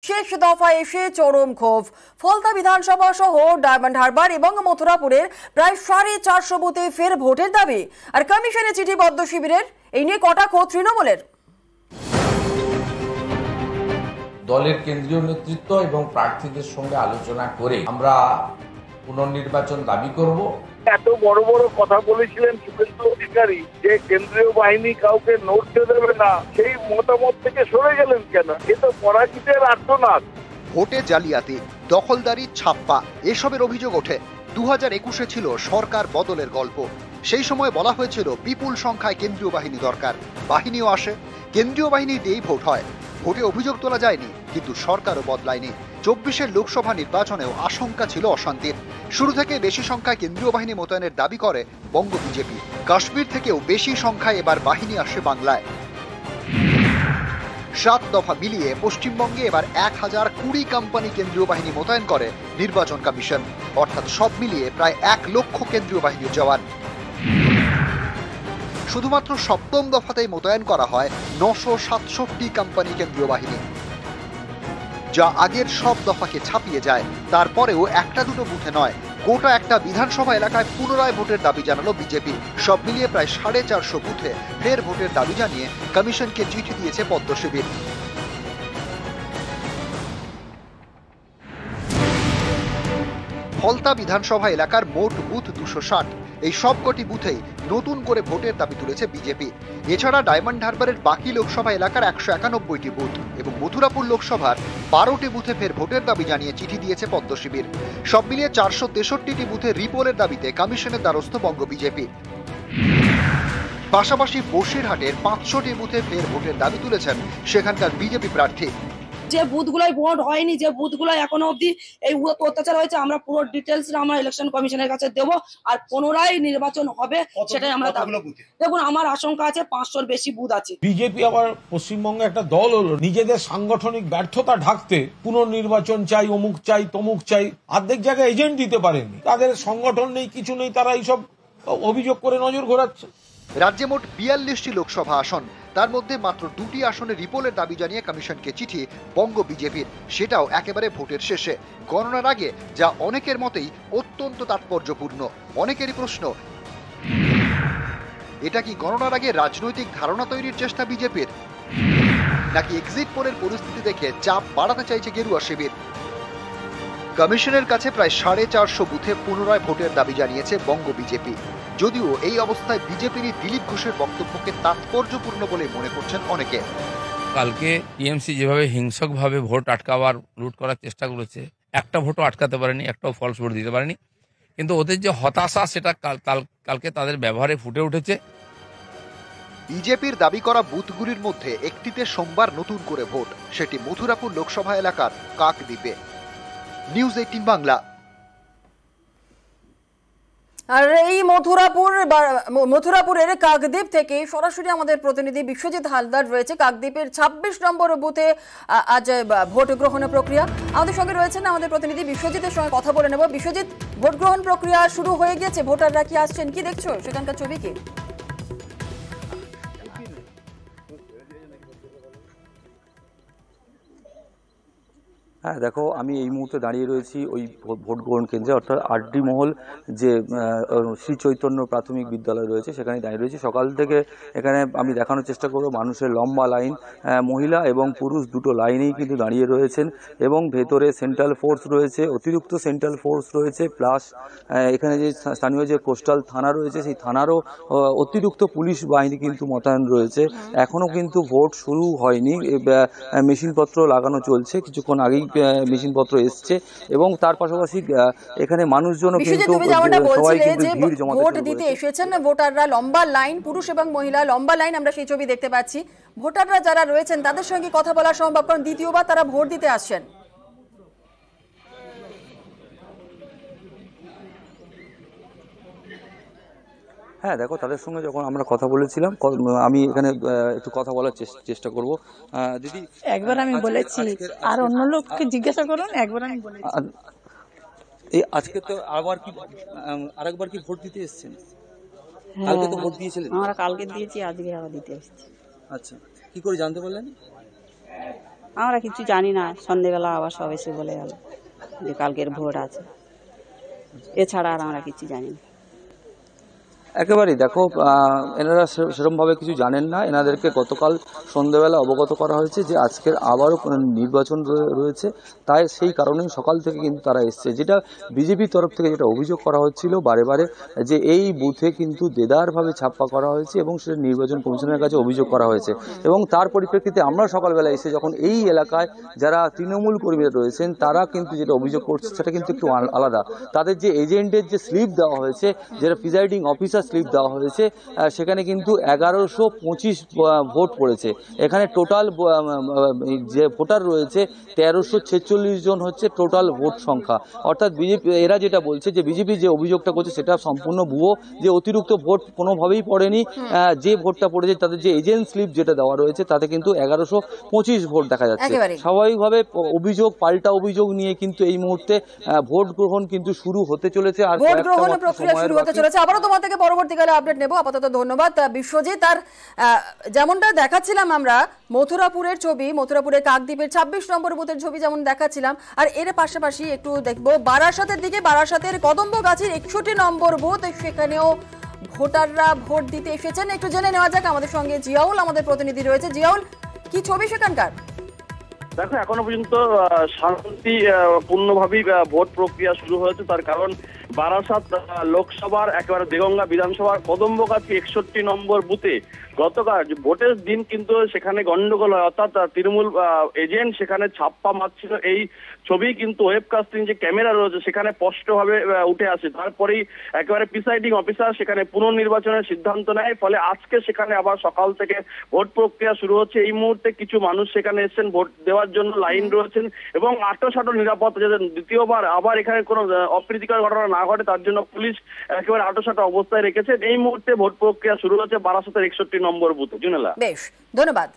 শেষ দফায় এসে চরম ক্ষোভ। ফলতা বিধানসভা সহ ডায়মন্ড হারবার এবং মথুরাপুরের প্রায় 450 বুথে ফের ভোটের দাবি আর কমিশনে চিঠি বদ্ধ শিবিরের। এই নিয়ে কটাক্ষ তৃণমূলের। দলের কেন্দ্রীয় নেতৃত্ব এবং প্রার্থীদের সঙ্গে আলোচনা করে আমরা পুনর্নির্বাচন দাবি করব। এত বড় বড় কথা বলেছিলেন শুভেন্দু অধিকারী যে কেন্দ্রীয় বাহিনী কাউকে নড়তে দেবে না, সেই মতামত থেকে সরে গেলেন কেন? এ তো পরাজিতের আর্তনাদ। ভোটে জালিয়াতি, দখলদারি, ছাপ্পা এসবের অভিযোগ ওঠে। 2021-এ ছিল সরকার বদলের গল্প। সেই সময় বলা হয়েছিল বিপুল সংখ্যায় কেন্দ্রীয় বাহিনী দরকার। বাহিনীও আসে, কেন্দ্রীয় বাহিনী দিয়েই ভোট হয়। ভোটে অভিযোগ তোলা যায়নি, কিন্তু সরকারও বদলায়নি। 24-এর লোকসভা নির্বাচনেও আশঙ্কা ছিল অশান্তির। শুরু থেকে বেশি সংখ্যায় কেন্দ্রীয় বাহিনী মোতায়েনের দাবি করে বঙ্গ বিজেপি। কাশ্মীর থেকেও বেশি সংখ্যায় এবার বাহিনী আসে বাংলায়। 7 দফা মিলিয়ে পশ্চিমবঙ্গে এবার 1020 কোম্পানি কেন্দ্রীয় বাহিনী মোতায়েন করে নির্বাচন কমিশন। অর্থাৎ সব মিলিয়ে প্রায় 1 লক্ষ কেন্দ্রীয় বাহিনীর জওয়ান। শুধুমাত্র 7ম দফাতেই মোতায়েন করা হয় 967 কোম্পানি কেন্দ্রীয় বাহিনী, যা আগের সব দফাকে ছাপিয়ে যায়। তারপরেও একটা দুটো বুথে নয়, গোটা একটা বিধানসভা এলাকায় পুনরায় ভোটের দাবি জানালো বিজেপি। সব মিলিয়ে প্রায় 450 বুথে ফের ভোটের দাবি জানিয়ে কমিশনকে চিঠি দিয়েছে পদ্ম শিবির। ফলতা বিধানসভা এলাকার মোট বুথ 260। এই সবকটি বুথেই নতুন করে ভোটের দাবি তুলেছে বিজেপি। এছাড়া ডায়মন্ড হারবারের বাকি লোকসভা এলাকার 191টি বুথ এবং মথুরাপুর লোকসভার 12টি বুথে ফের ভোটের দাবি জানিয়ে চিঠি দিয়েছে পদ্ম শিবির। সব মিলিয়ে 463টি বুথে রিপোলের দাবিতে কমিশনের দ্বারস্থ বঙ্গ বিজেপি। পাশাপাশি বসিরহাটের 500টি বুথে ফের ভোটের দাবি তুলেছেন সেখানকার বিজেপি প্রার্থী। যে বুথগুলোয় ভোট হয়নি, যে বুথগুলো এখনো অবধি এই অত্যাচার হয়েছে, আমরা পুরো ডিটেলস আমরা ইলেকশন কমিশনের কাছে দেবো আর পুনরায় নির্বাচন হবে, সেটাই আমরা দেখুন। আমার আশঙ্কা আছে 500-র বেশি বুথ আছে। বিজেপি আবার পশ্চিমবঙ্গে একটা দল হলো, নিজেদের সাংগঠনিক ব্যর্থতা ঢাকতে পুনর্নির্বাচন চাই, অমুক চাই, তমুক চাই, অর্ধেক জায়গায় এজেন্ট দিতে পারেনি, তাদের সংগঠন নেই, কিছু নেই, তারা এইসব অভিযোগ করে নজর ঘোরাচ্ছে। রাজ্যে মোট 42টি লোকসভা আসন, তার মধ্যে মাত্র 2টি আসনে রিপোলের দাবি জানিয়ে কমিশনকে চিঠি বঙ্গ বিজেপির, সেটাও একেবারে ভোটের শেষে, গণনার আগে, যা অনেকের মতেই অত্যন্ত তাৎপর্যপূর্ণ। অনেকেরই প্রশ্ন, এটা কি গণনার আগে রাজনৈতিক ধারণা তৈরির চেষ্টা বিজেপির, নাকি এক্সিট পোলের পরিস্থিতি দেখে চাপ বাড়াতে চাইছে গেরুয়া শিবির? কমিশনের কাছে প্রায় 450 বুথে পুনরায় ভোটের দাবি জানিয়েছে বঙ্গ বিজেপি। যদিও এই অবস্থায় বিজেপির দিলীপ ঘোষের বক্তব্যকে তাৎপর্যপূর্ণ বলে মনে করছেন অনেকে। কালকে টিএমসি যেভাবে হিংসকভাবে ভোট আটকাবার, লুট করার চেষ্টা করেছে, একটা ভোটও আটকাতে পারেনি, একটাও ফলস ভোট দিতে পারেনি, কিন্তু ওদের যে হতাশা সেটা কালকে তাদের ব্যবহারে ফুটে উঠেছে। বিজেপির দাবি করা বুথগুলির মধ্যে একটিতে সোমবার নতুন করে ভোট, সেটি মথুরাপুর লোকসভা এলাকার কাকদ্বীপে। নিউজ 18 বাংলা। আর এই মথুরাপুরের কাকদ্বীপ থেকে সরাসরি আমাদের প্রতিনিধি বিশ্বজিৎ হালদার রয়েছে। কাকদ্বীপের 26 নম্বর বুথে আজ ভোট গ্রহণের প্রক্রিয়া। আমাদের সঙ্গে রয়েছেন আমাদের প্রতিনিধি বিশ্বজিতের সঙ্গে কথা বলে নেব। বিশ্বজিৎ, ভোট গ্রহণ প্রক্রিয়া শুরু হয়ে গেছে, ভোটাররা কি আসছেন, কি দেখছো সেখানকার ছবি কি? হ্যাঁ দেখো, আমি এই মুহূর্তে দাঁড়িয়ে রয়েছি ওই ভোট গ্রহণ কেন্দ্রে, অর্থাৎ আরডি মহল যে শ্রী চৈতন্য প্রাথমিক বিদ্যালয় রয়েছে সেখানে দাঁড়িয়ে রয়েছি। সকাল থেকে এখানে আমি দেখানোর চেষ্টা করবো, মানুষের লম্বা লাইন, মহিলা এবং পুরুষ দুটো লাইনেই কিন্তু দাঁড়িয়ে রয়েছেন এবং ভেতরে সেন্ট্রাল ফোর্স রয়েছে, অতিরিক্ত সেন্ট্রাল ফোর্স রয়েছে, প্লাস এখানে যে স্থানীয় যে কোস্টাল থানা রয়েছে সেই থানারও অতিরিক্ত পুলিশ বাহিনী কিন্তু মোতায়েন রয়েছে। এখনো কিন্তু ভোট শুরু হয়নি, মেশিনপত্র লাগানো চলছে, কিছুক্ষণ আগেই মেশিনপত্র এসছে এবং তার পাশাপাশি এখানে মানুষজন কিন্তু সবাই কিন্তু ভিড় জমাতে ভোট দিতে এসেছেন ভোটাররা, লম্বা লাইন, পুরুষ এবং মহিলা লম্বা লাইন, আমরা সেই ছবি দেখতে পাচ্ছি। ভোটাররা যারা রয়েছেন তাদের সঙ্গে কথা বলা সম্ভব, কারণ দ্বিতীয়বার তারা ভোট দিতে আসছেন। হ্যাঁ দেখো, তাদের সঙ্গে যখন আমরা কথা বলেছিলাম, আমি এখানে একটু কথা বলার চেষ্টা করব। দিদি, একবার আমি বলেছি, আর অন্য লোককে জিজ্ঞাসা করুন, একবার আমি বলেছি। এই আজকে তো আরেকবার কি ভোট দিতে এসেছেন? কালকে তো ভোট দিয়েছিলেন। আমরা কালকে দিয়েছি, আজকে আবার দিতে এসেছি। আচ্ছা, কি করে জানতে পারলেন? আমরা কিছু জানি না, সন্ধেবেলা আবার সব এসে বলে গেল যে কালকের ভোট আছে, এছাড়া আর আমরা কিছু জানি না। একেবারেই দেখো, এনারা সেরকমভাবে কিছু জানেন না। এনাদেরকে গতকাল সন্ধ্যেবেলা অবগত করা হয়েছে যে আজকের আবারও নির্বাচন রয়েছে, তাই সেই কারণেই সকাল থেকে কিন্তু তারা এসছে। যেটা বিজেপির তরফ থেকে যেটা অভিযোগ করা হচ্ছিল বারে বারে, যে এই বুথে কিন্তু দেদারভাবে ছাপ্পা করা হয়েছে এবং সেটা নির্বাচন কমিশনের কাছে অভিযোগ করা হয়েছে। এবং তার পরিপ্রেক্ষিতে আমরা সকালবেলা এসে যখন এই এলাকায় যারা তৃণমূল কর্মীরা রয়েছেন তারা কিন্তু যেটা অভিযোগ করছে সেটা কিন্তু একটু আলাদা। তাদের যে এজেন্টের যে স্লিপ দেওয়া হয়েছে, যেটা প্রিজাইডিং অফিসার স্লিপ দেওয়া হয়েছে, সেখানে কিন্তু 1125 ভোট পড়েছে। এখানে টোটাল যে ভোটার রয়েছে 1346 জন হচ্ছে টোটাল ভোট সংখ্যা। অর্থাৎ বিজেপি এরা যেটা বলছে যে বিজেপি যে অভিযোগটা করছে সেটা সম্পূর্ণ ভুয়ো, যে অতিরিক্ত ভোট কোনোভাবেই পড়েনি। যে ভোটটা পড়েছে তাদের যে এজেন্ট স্লিপ যেটা দেওয়া রয়েছে তাতে কিন্তু 1125 ভোট দেখা যাচ্ছে। স্বাভাবিকভাবে অভিযোগ পাল্টা অভিযোগ নিয়ে কিন্তু এই মুহূর্তে ভোট গ্রহণ কিন্তু শুরু হতে চলেছে। আর ভোট গ্রহণের প্রক্রিয়া শুরু হতে চলেছে। আবারও তোমার থেকে পরবর্তীকালে আপডেট নেব। আপাতত ধন্যবাদ বিশ্বজিৎ। আর যেমনটা দেখাচ্ছিলাম আমরা মথুরাপুরের ছবি, মথুরাপুরের কাকদ্বীপের 26 নম্বর বুথের ছবি যেমন দেখাচ্ছিলাম, আর এর পাশাপাশি একটু দেখবো বারাসাতের দিকে, বারাসাতের কদম্বগাছির 61 নম্বর বুথ, সেখানেও ভোটাররা ভোট দিতে এসেছেন। একটু জেনে নেওয়া যাক। আমাদের সঙ্গে জিয়াউল আমাদের প্রতিনিধি রয়েছে। জিয়াউল, কি ছবি সেখানকার? দেখো, এখনো পর্যন্ত শান্তি পূর্ণভাবেই ভোট প্রক্রিয়া শুরু হয়েছে। তার কারণ বারাসাত লোকসভার একেবারে দেগঙ্গা বিধানসভার কদম্বগাছি 61 নম্বর বুথে গতকাল ভোটের দিন কিন্তু সেখানে গন্ডগোল হয়, অর্থাৎ তৃণমূল এজেন্ট সেখানে ছাপ্পা মারছিল। এই ছবি কিন্তু ওয়েবকাস্টিং যে ক্যামেরা রয়েছে সেখানে স্পষ্টভাবে উঠে আসে। তারপরেই একেবারে প্রিসাইডিং অফিসার সেখানে পুনর্নির্বাচনের সিদ্ধান্ত নেয়। ফলে আজকে সেখানে আবার সকাল থেকে ভোট প্রক্রিয়া শুরু হচ্ছে। এই মুহূর্তে কিছু মানুষ সেখানে এসেছেন ভোট দেওয়ার জন্য, লাইন রয়েছেন এবং আঁটোসাঁটো নিরাপত্তা, যাতে দ্বিতীয়বার আবার এখানে কোনো অপ্রীতিকর ঘটনা না ঘটে তার জন্য পুলিশ একেবারে আঁটোসাঁটো অবস্থায় রেখেছেন। এই মুহূর্তে ভোট প্রক্রিয়া শুরু হচ্ছে বারাসাতের 61 নম্বর বুথে। জুনেলা, বেশ, ধন্যবাদ।